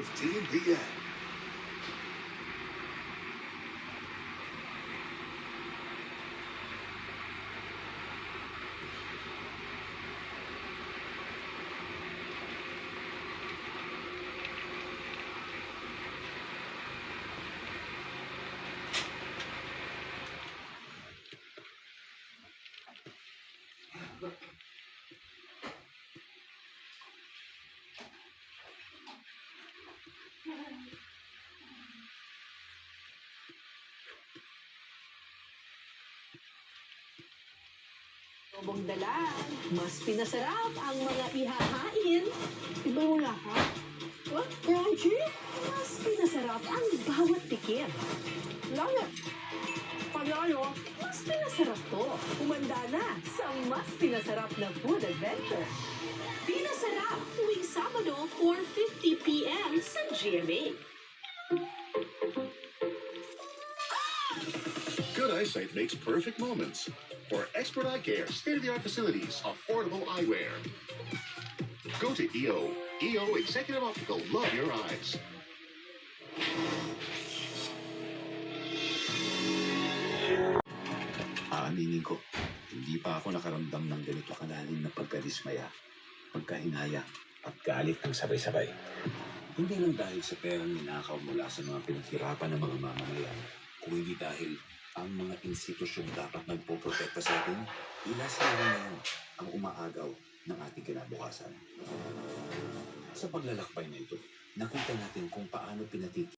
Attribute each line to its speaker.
Speaker 1: 4:15 p.m.
Speaker 2: Obong dalan, mas pinasarap ang mga ihahain.
Speaker 3: Iba mo lahat.
Speaker 2: What? Crunchy? Mas pinasarap ang bawat tikim.
Speaker 3: Langit. Panalo.
Speaker 2: Mas pinasarap to. Umanda na sa mas pinasarap na food adventure. Pinasarap tuwing Sabado, 4:50 p.m. sa GMA.
Speaker 1: Good eyesight makes perfect moments. For expert eye care, state-of-the-art facilities, affordable eyewear. Go to EO. EO Executive Optical. Love your eyes.
Speaker 4: Aaminin ko, hindi pa ako nakaramdam ng ganito kalalim na pagkadismaya, pagkahinaya, at galit ng sabay-sabay. Hindi lang dahil sa perang ninakaw mula sa mga pinaghirapan ng mga mamamayan, kung hindi dahil ang mga institusyong dapat nagpoprotekta sa atin, tila sila ngayon ang umaagaw ng ating kinabukasan. Sa paglalakbay na ito, nakita natin kung paano pinatiti